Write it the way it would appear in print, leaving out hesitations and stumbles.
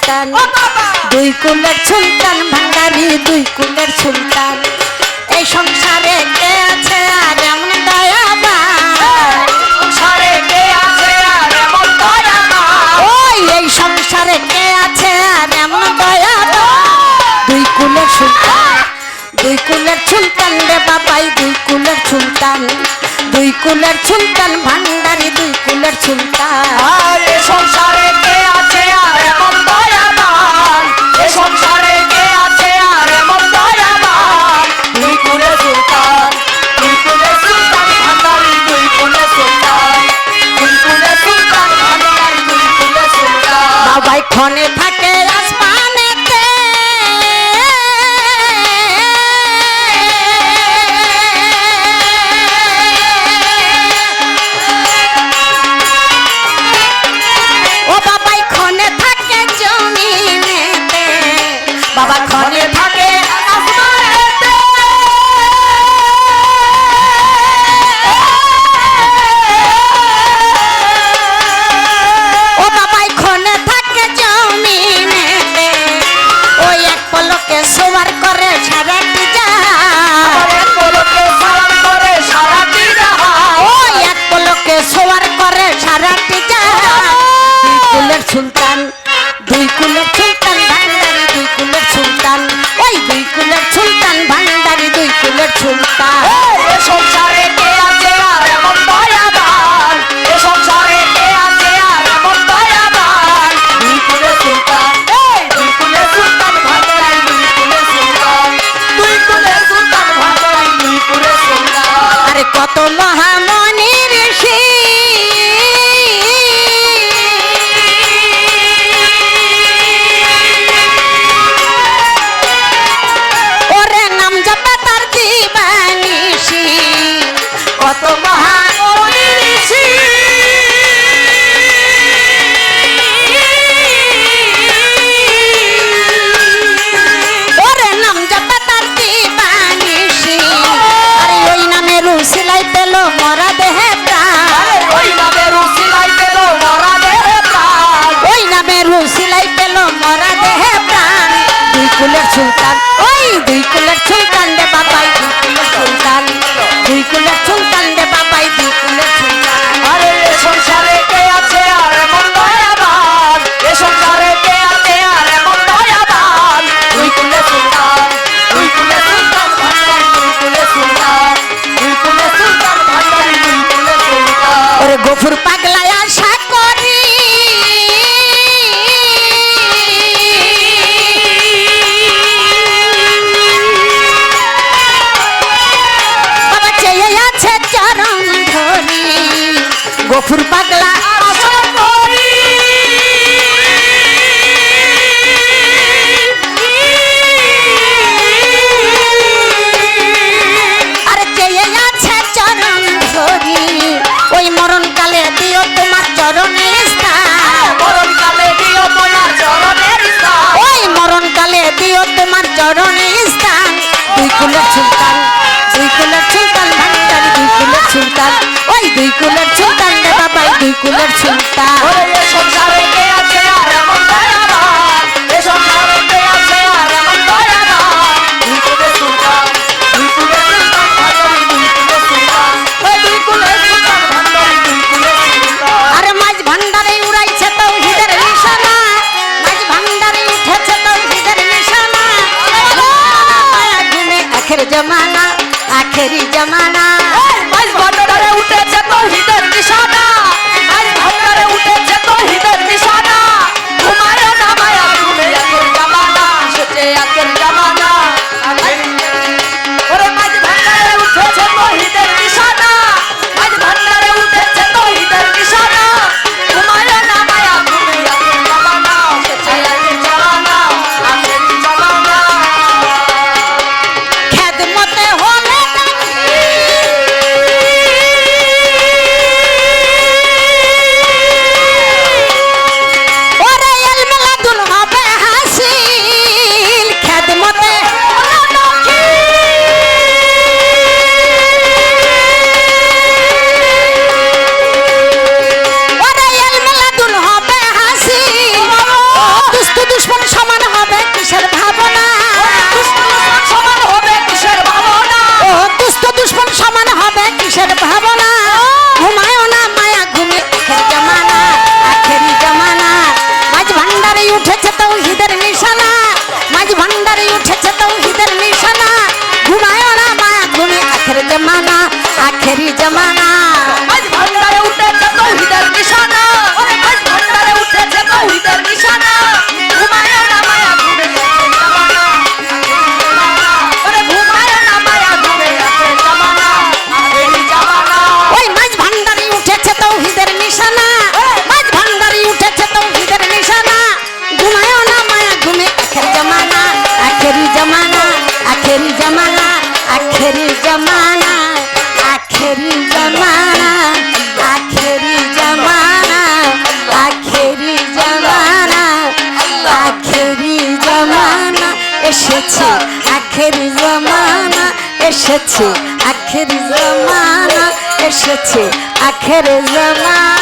সুলতান দুই কুলের সুলতান ভান্ডারি দুই কুলের সুলতান এই সংসারে কে আছে আর এমন দয়াবান সংসারে কে আছে আর এমন দয়াবান ওই এই সংসারে কে আছে আর এমন দয়াবান দুই কুলের সুলতান দুই কুলের সুলতান রে বাবাই দুই কুলের সুলতান দুই কুলের সুলতান ভান্ডারি দুই কুলের সুলতান আর এই সংসারে কে আছে আর এমন দয়াবান এই সংসারে কে আছে আর এমন দয়াবান দুই কুলের সুলতান ভান্ডারি দুই কুলের সুলতান দুই কুলের সুলতান ভান্ডারি দুই কুলের সুলতান বাবাই ক্ষণে থাকে আসমানেতে ও বাবাই ক্ষণে থাকে জমিনেতে বাবা ক্ষণে থাকে আসমানেতে ও বাবাই ক্ষণে থাকে জমিনেতে ওই এক পলকে সবার করে সারাটি আর এক পলকে সালাম করে সারাটি জাহান ওই এক পলকে সবার করে সারাটি দুই কুলের সুলতান দুই কুলের সুলতান ভান্ডারি দুই কুলের সুলতান ওই দুই কুলের সুলতান ভান্ডারি দুই কুলের সুলতান এ সংসারে কে আছে আর এমন দয়াবান এ সংসারে কে আছে আর এমন দয়াবান দুই কুলের সুলতান দুই কুলের সুলতান ভান্ডারি দুই কুলের সুলতান দুই কুলের সুলতান ভান্ডারি দুই কুলের সুলতান আরে কত মহামণি ঋষি ওরে নাম জপে তার জীবনীষি কত মহামণি ঋষি ওরে নাম জপে তার জীবনীষি আরে ওই নামের উসিলাই পেল মরা দেহে প্রাণ ওই নামের উসিলাই পেল মরা দেহে প্রাণ ওই নামের উসিলাই পেল মরা দেহে প্রাণ দুই কুলের সুলতান ওই দুই কুলের সুলতান রে বাবাই দুই কুলের সুলতান দুই কুলের সুলতান রে বাবাই দুই কুলের সুলতান আরে এ সংসারে কে আছে আর এমন দয়াবান এ সংসারে কে আছে আর এমন দয়াবান দুই কুলের সুলতান দুই কুলের সুলতান ভান্ডারি দুই কুলের সুলতান দুই কুলের সুলতান ভান্ডারি দুই কুলের সুলতান ওরে গফুর পাগলায় আশা করি বাবা চেয়ে আছে চরণ ধরি গফুর পাগলা আশা করি আরে চেয়ে আছে চরণ ধরি ওই মরণ কালে দিও তোমার চরণে স্থান মরণকালে দিও তোমার চরণের স্থান ওই মরণ কালে দিও তোমার চরণে স্থান দুই কুলের সুলতান দুই কুলের সুলতান ভান্ডারি দুই কুলের সুলতান ওই দুই কুলের সুলতান রে বাবাই দুই কুলের সুলতান ওরে এ সংসারে কে আছে আর এমন দয়াবান এ সংসারে কে আছে আর এমন দয়াবান দুই কুলের সুলতান দুই কুলের সুলতান ভান্ডারি দুই কুলের সুলতান ওই দুই কুলের সুলতান ভান্ডারি দুই কুলের সুলতান আরে মাঝ ভান্ডারে উড়াইছে তৌহিদের নিশানা মাঝ ভান্ডারে উঠেছে তৌহিদের নিশানা মায়া ঘুমে আখের জমানা আখেরি জমানা মাঝ ভান্ডারে উঠেছে তৌহিদের নিশানা মাঝ ভান্ডারে উঠেছে তৌহিদের নিশানা ঘুমায় না মায়া ঘুমে আকের জামানা সেচে আকের জামানা ওরে মাঝ ভান্ডারে উঠেছে তৌহিদের নিশানা মাঝ ভান্ডারে উঠেছে তৌহিদের নিশানা ঘুমায় না মায়া ঘুমে আকের জামানা সেচে আকের জামানা আকের জামানা খেদমতে হলে উঠেছে তৌহিদের নিশানা, মাঝ ভান্ডারে উঠেছে তৌহিদের নিশানা। ঘুমায় না মায়া ঘুমে আখের জমানা, আখেরি জমানা। মাঝ ভান্ডারে উঠেছে তৌহিদের নিশানা, মাঝ ভান্ডারে উঠেছে তৌহিদের নিশানা। ঘুমায় না মায়া ঘুমে আখের জামানা, ওরে ঘুমায় না মায়া ঘুমে আখের জামানা, আখেরি জামানা। ওই মাঝ ভান্ডারে উঠেছে তৌহিদের নিশানা, মাঝ ভান্ডারে উঠেছে তৌহিদের নিশানা। ঘুমায় না মায়া ঘুমে আখের জমানা, আখেরি জমানা, আখেরি জমানা, আখেরি জমানা, আখেরি জমানা, আখেরি জমানা, আখেরি জমানা, আখেরি জমানা এসেছে, আখেরি জমানা এসেছে, আখেরি জমানা এসেছে, আখেরি জমানা।